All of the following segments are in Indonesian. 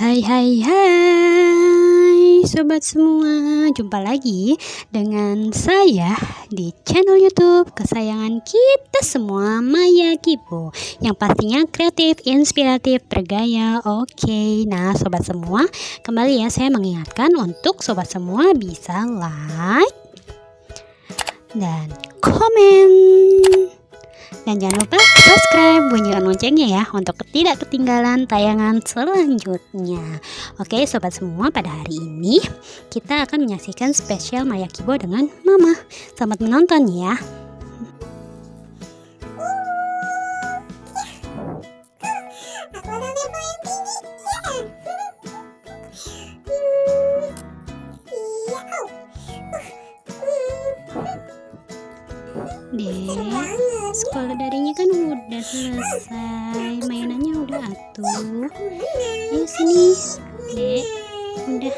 Hai hai hai sobat semua, jumpa lagi dengan saya di channel YouTube kesayangan kita semua, Maya Kibo, yang pastinya kreatif, inspiratif, bergaya. Oke, nah sobat semua, kembali ya saya mengingatkan untuk sobat semua bisa like dan komen. Dan jangan lupa subscribe, bunyikan loncengnya ya untuk tidak ketinggalan tayangan selanjutnya. Oke sobat semua, pada hari ini kita akan menyaksikan spesial Maya Kibo dengan Mama. Selamat menonton ya. Dek, sekolah darinya kan udah selesai, mainannya udah atuh. Ayo sini, Dek. Udah,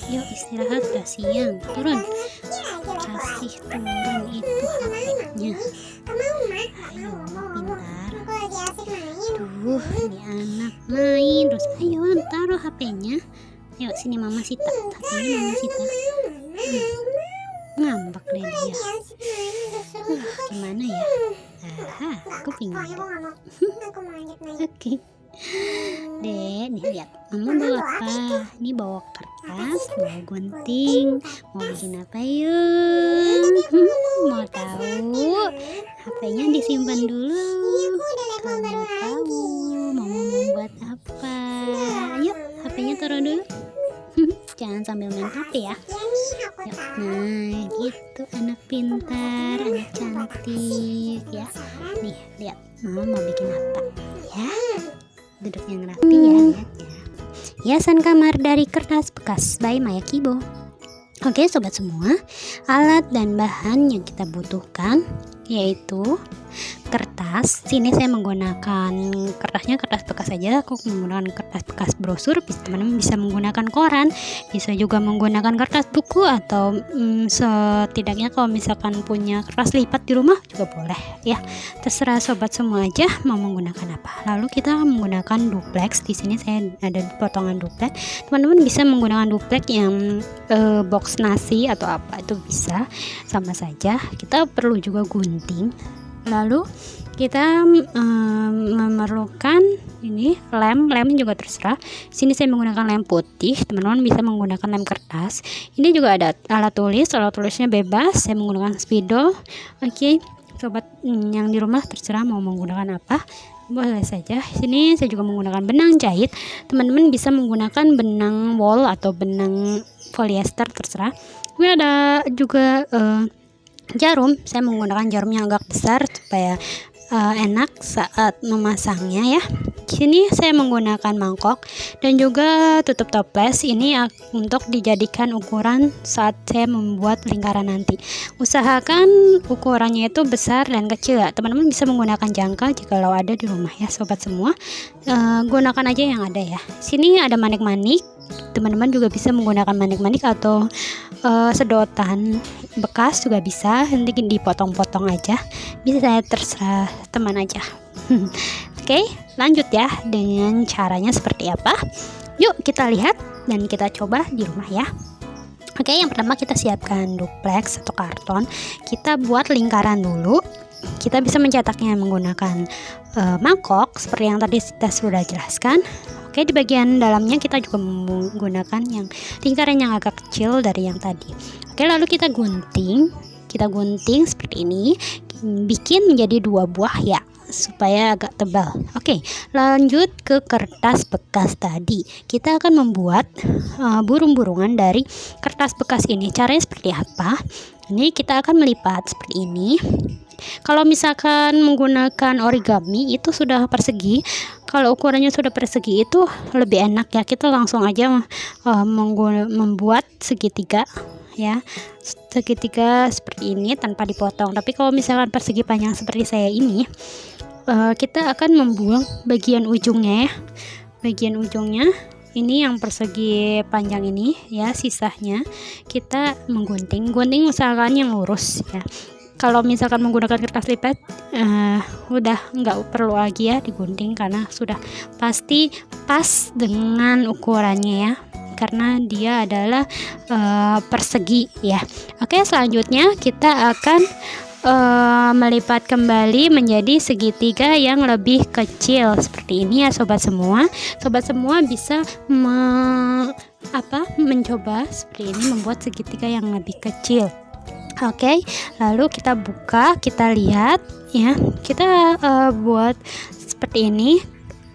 yuk istirahat, udah siang. Turun. Kasih turun itu HP-nya. Ayo, pintar. Duh, ini anak main terus. Ayo, taruh HP-nya. Ayo sini Mama Sita. HP-nya Mama Sita. Ngambek deh dia. Gimana ya? Aha, aku pingin. Oke. Dek, nih lihat. Mama bawa apa? Ini bawa kertas, bawa gunting. Mau bikin apa yuk? Mau tahu? HP-nya disimpan dulu. Kalau mau tahu, Mama mau buat apa? Yuk, HP-nya taruh dulu. Jangan sambil main HP ya. Yuk. Nah gitu, anak pintar, anak cantik ya. Nih lihat, Mama mau bikin apa ya. Duduk yang rapi ya, lihat ya. Hiasan kamar dari kertas bekas by Maya Kibo. Oke sobat semua, alat dan bahan yang kita butuhkan yaitu kertas. Sini saya menggunakan kertasnya kertas bekas saja. Aku menggunakan kertas bekas brosur. Teman-teman bisa menggunakan koran, bisa juga menggunakan kertas buku, atau setidaknya kalau misalkan punya kertas lipat di rumah juga boleh ya. Terserah sobat semua aja mau menggunakan apa. Lalu kita menggunakan duplex. Di sini saya ada potongan duplex. Teman-teman bisa menggunakan duplex yang box nasi atau apa, itu bisa, sama saja. Kita perlu juga gunting. Lalu kita memerlukan ini lem juga terserah. Sini saya menggunakan lem putih, teman-teman bisa menggunakan lem kertas. Ini juga ada alat tulisnya bebas, saya menggunakan spidol. Oke sobat yang di rumah terserah mau menggunakan apa, boleh saja. Sini saya juga menggunakan benang jahit. Teman-teman bisa menggunakan benang wol atau benang polyester, terserah. Ini ada juga jarum. Saya menggunakan jarum yang agak besar supaya enak saat memasangnya ya. Sini saya menggunakan mangkok dan juga tutup toples. Ini untuk dijadikan ukuran saat saya membuat lingkaran nanti. Usahakan ukurannya itu besar dan kecil ya. Teman-teman bisa menggunakan jangka jikalau ada di rumah ya sobat semua. Gunakan aja yang ada ya. Sini ada manik-manik. Teman-teman juga bisa menggunakan manik-manik atau sedotan bekas juga bisa. Nanti dipotong-potong aja. Bisa, saya terserah teman aja. Oke, lanjut ya dengan caranya seperti apa. Yuk kita lihat dan kita coba di rumah ya. Oke, yang pertama kita siapkan duplex atau karton. Kita buat lingkaran dulu. Kita bisa mencetaknya menggunakan mangkok seperti yang tadi kita sudah jelaskan. Oke, di bagian dalamnya kita juga menggunakan yang lingkaran yang agak kecil dari yang tadi. Oke, lalu kita gunting seperti ini, bikin menjadi 2 buah ya, supaya agak tebal. Oke, lanjut ke kertas bekas tadi. Kita akan membuat burung-burungan dari kertas bekas ini. Caranya seperti apa? Ini kita akan melipat seperti ini. Kalau misalkan menggunakan origami itu sudah persegi. Kalau ukurannya sudah persegi itu lebih enak ya. Kita langsung aja membuat segitiga ya, segitiga seperti ini tanpa dipotong. Tapi kalau misalkan persegi panjang seperti saya ini, kita akan membuang bagian ujungnya ya. Bagian ujungnya ini yang persegi panjang ini ya, sisanya kita gunting usahakan yang lurus ya. Kalau misalkan menggunakan kertas lipat udah nggak perlu lagi ya digunting, karena sudah pasti pas dengan ukurannya ya, karena dia adalah persegi ya. Oke, selanjutnya kita akan melipat kembali menjadi segitiga yang lebih kecil seperti ini ya sobat semua. Sobat semua bisa mencoba seperti ini, membuat segitiga yang lebih kecil. Oke, lalu kita buka, kita lihat ya, kita buat seperti ini.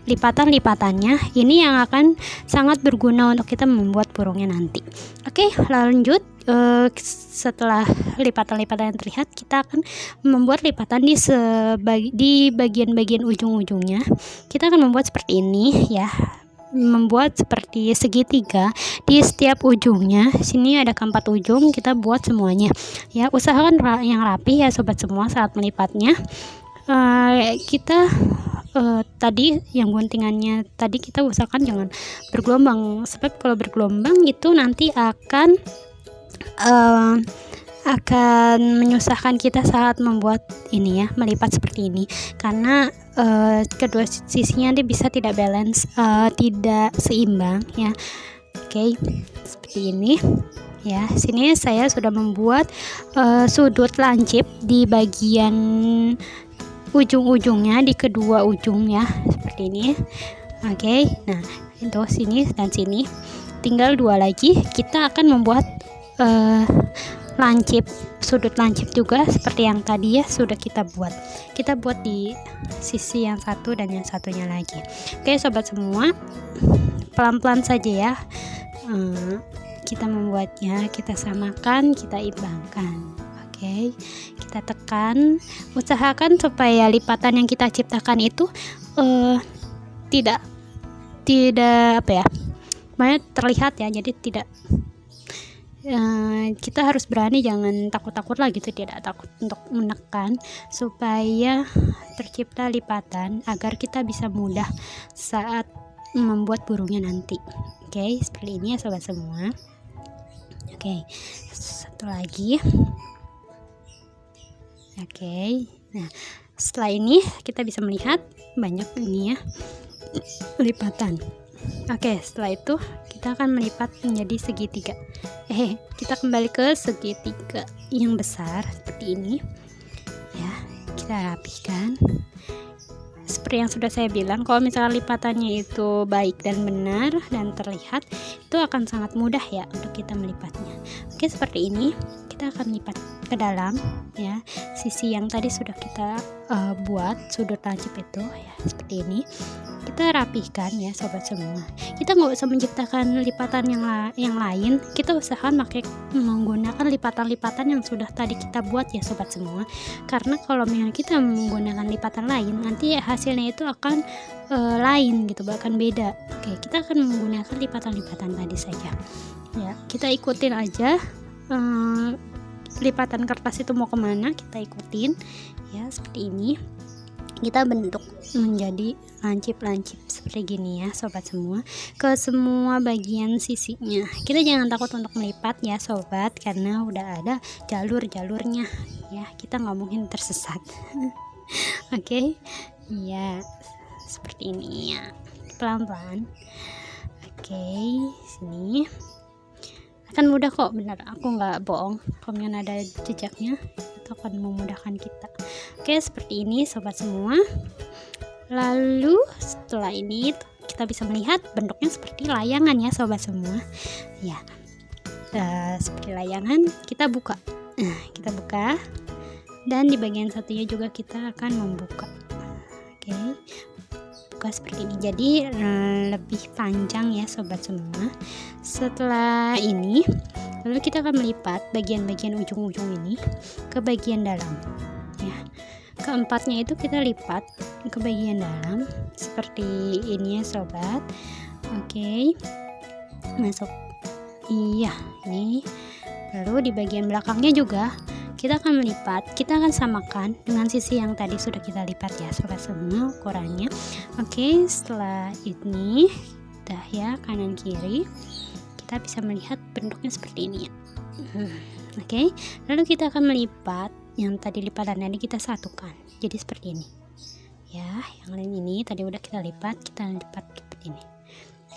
Lipatan-lipatannya ini yang akan sangat berguna untuk kita membuat burungnya nanti. Oke, lanjut. Setelah lipatan-lipatan yang terlihat, kita akan membuat lipatan di bagian-bagian ujung-ujungnya. Kita akan membuat seperti ini ya, membuat seperti segitiga di setiap ujungnya. Sini ada keempat ujung, kita buat semuanya ya. Usahakan yang rapi ya sobat semua saat melipatnya. Kita tadi yang guntingannya tadi kita usahakan jangan bergelombang, sebab kalau bergelombang itu nanti akan menyusahkan kita saat membuat ini ya, melipat seperti ini, karena kedua sisinya dia bisa tidak balance, tidak seimbang ya. Oke, seperti ini ya. Sini saya sudah membuat sudut lancip di bagian ujung-ujungnya, di kedua ujung ya, seperti ini. Oke, nah itu sini dan sini tinggal dua lagi. Kita akan membuat lancip, sudut lancip juga seperti yang tadi ya sudah kita buat. Kita buat di sisi yang satu dan yang satunya lagi. Oke sobat semua, pelan-pelan saja ya. Kita membuatnya, kita samakan, kita imbangkan. Oke, kita tekan, usahakan supaya lipatan yang kita ciptakan itu tidak banyak terlihat ya. Jadi tidak, kita harus berani, jangan takut-takut lah gitu, tidak takut untuk menekan supaya tercipta lipatan agar kita bisa mudah saat membuat burungnya nanti. Oke, seperti ini ya sobat semua. Oke, satu lagi. Oke, nah setelah ini kita bisa melihat banyak ini ya lipatan. Oke, setelah itu kita akan melipat menjadi segitiga. Kita kembali ke segitiga yang besar seperti ini ya. Kita rapihkan seperti yang sudah saya bilang. Kalau misalnya lipatannya itu baik dan benar dan terlihat, itu akan sangat mudah ya untuk kita melipatnya. Oke, seperti ini kita akan lipat ke dalam ya, sisi yang tadi sudah kita buat sudut lancip itu ya, seperti ini. Kita rapihkan ya sobat semua. Kita nggak usah menciptakan lipatan yang lain, kita usahakan menggunakan lipatan-lipatan yang sudah tadi kita buat ya sobat semua. Karena kalau misalnya kita menggunakan lipatan lain, nanti hasilnya itu akan lain gitu, bahkan beda. Oke, kita akan menggunakan lipatan-lipatan tadi saja ya. Kita ikutin aja lipatan kertas itu mau kemana, kita ikutin ya, seperti ini. Kita bentuk menjadi lancip-lancip seperti gini ya sobat semua, ke semua bagian sisinya. Kita jangan takut untuk melipat ya sobat, karena udah ada jalur-jalurnya ya, kita nggak mungkin tersesat. Oke, ya seperti ini ya, pelan-pelan. Oke, sini akan mudah kok, benar, aku nggak bohong. Kalau ada jejaknya itu akan memudahkan kita. Oke, seperti ini sobat semua. Lalu setelah ini kita bisa melihat bentuknya seperti layangan ya sobat semua ya. Seperti layangan, kita buka. Kita buka, dan di bagian satunya juga kita akan membuka. Oke, buka seperti ini, jadi lebih panjang ya sobat semua. Setelah ini lalu kita akan melipat bagian-bagian ujung-ujung ini ke bagian dalam ya. Keempatnya itu kita lipat ke bagian dalam seperti ini ya sobat. Oke, masuk. Iya, ini. Lalu di bagian belakangnya juga kita akan melipat, kita akan samakan dengan sisi yang tadi sudah kita lipat ya sobat semua ukurannya. Oke, setelah ini udah ya, kanan kiri kita bisa melihat bentuknya seperti ini ya. Oke, lalu kita akan melipat yang tadi lipatan tadi, kita satukan jadi seperti ini ya. Yang lain ini tadi udah kita lipat, kita lipat seperti ini.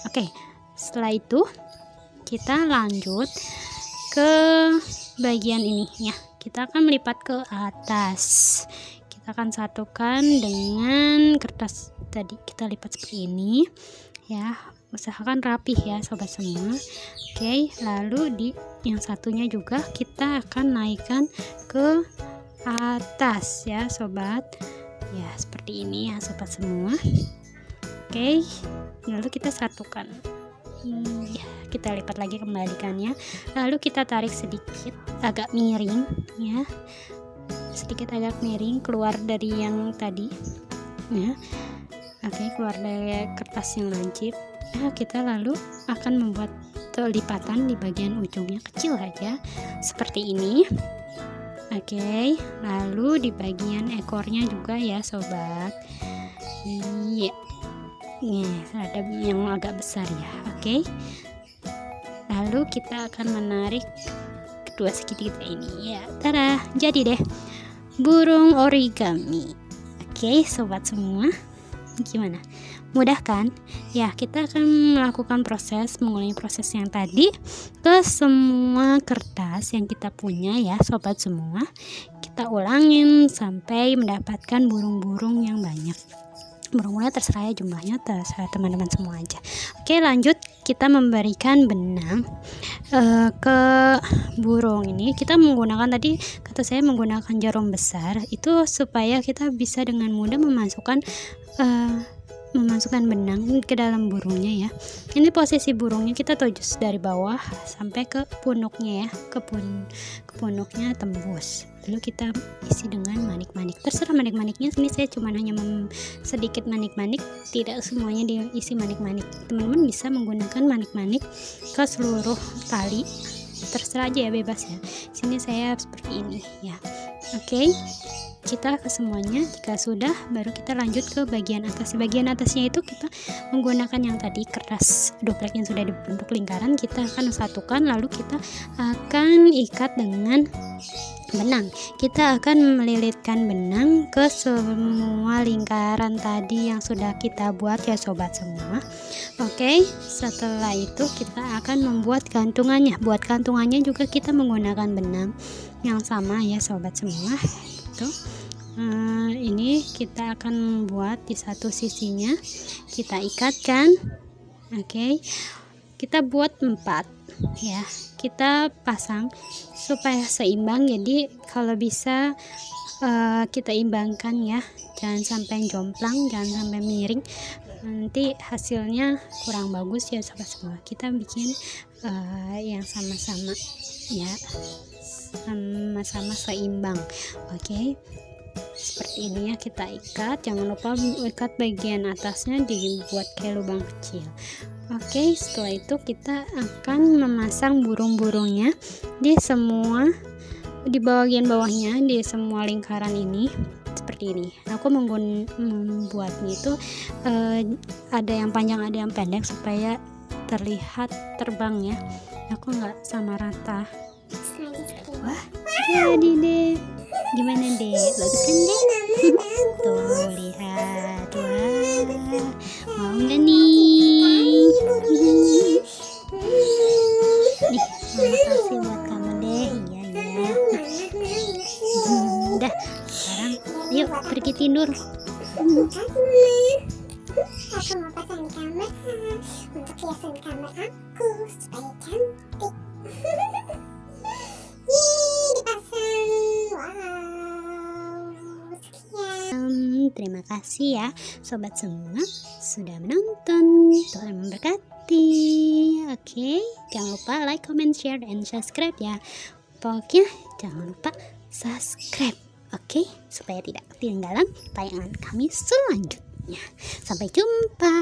Oke, setelah itu kita lanjut ke bagian ini ya. Kita akan melipat ke atas. Kita akan satukan dengan kertas tadi, kita lipat seperti ini ya. Usahakan rapih ya sobat semua. Oke, lalu di yang satunya juga kita akan naikkan ke atas ya sobat ya, seperti ini ya sobat semua. Oke, lalu kita satukan ya, kita lipat lagi kembalikannya, lalu kita tarik sedikit agak miring ya, sedikit agak miring keluar dari yang tadi ya. Oke, keluar dari kertas yang lancip. Nah, kita lalu akan membuat lipatan di bagian ujungnya kecil aja seperti ini. Oke, lalu di bagian ekornya juga ya sobat. Iya. Ada yang agak besar ya. Oke. Lalu kita akan menarik kedua segitiga ini ya. Tada, jadi deh burung origami. Oke, sobat semua. Gimana? Mudah kan? Ya, kita akan melakukan mengulangi proses yang tadi ke semua kertas yang kita punya ya sobat semua. Kita ulangin sampai mendapatkan burung-burung yang banyak. Burung-burungnya terserah ya jumlahnya, terserah teman-teman semua aja. Oke, lanjut kita memberikan benang ke burung ini. Kita menggunakan, tadi kata saya menggunakan jarum besar itu supaya kita bisa dengan mudah memasukkan benang ke dalam burungnya ya. Ini posisi burungnya kita tojos dari bawah sampai ke punuknya ya, ke punuknya tembus. Lalu kita isi dengan manik-manik, terserah manik-maniknya. Sini saya cuma hanya sedikit manik-manik, tidak semuanya diisi manik-manik. Teman-teman bisa menggunakan manik-manik ke seluruh tali, terserah aja ya, bebas ya. Sini saya seperti ini ya. Oke, kita ke semuanya. Jika sudah, baru kita lanjut ke bagian atas. Bagian atasnya itu kita menggunakan yang tadi kertas doplek yang sudah dibentuk lingkaran, kita akan satukan, lalu kita akan ikat dengan benang. Kita akan melilitkan benang ke semua lingkaran tadi yang sudah kita buat ya sobat semua. Oke, setelah itu kita akan membuat gantungannya. Buat gantungannya juga kita menggunakan benang yang sama ya sobat semua. Ini kita akan membuat di satu sisinya, kita ikatkan. Oke, kita buat 4 ya, kita pasang supaya seimbang. Jadi kalau bisa kita imbangkan ya, jangan sampai jomplang, jangan sampai miring, nanti hasilnya kurang bagus ya sobat semua. Kita bikin yang sama-sama ya, sama-sama seimbang. Oke, seperti ini ya, kita ikat. Jangan lupa ikat bagian atasnya, dibuat kayak lubang kecil. Oke, setelah itu kita akan memasang burung-burungnya di bagian bawahnya, di semua lingkaran ini seperti ini. Aku membuatnya itu ada yang panjang ada yang pendek supaya terlihat terbang ya. Aku nggak sama rata. Wah, jadi deh. Gimana deh? Bagus kan deh? Tuh, lihat. Wah, mau nggak nih? Nih, mama kasih buat kamu deh. Iya. Udah, sekarang yuk pergi tidur. Aku mau pasang kamera untuk hiasan kamar aku supaya cantik. Dipasang. Wow, sekian. Terima kasih ya sobat semua sudah menonton. Tuhan memberkati. Oke, jangan lupa like, comment, share, dan subscribe ya. Pokoknya jangan lupa subscribe, oke, supaya tidak ketinggalan tayangan kami selanjutnya. Sampai jumpa.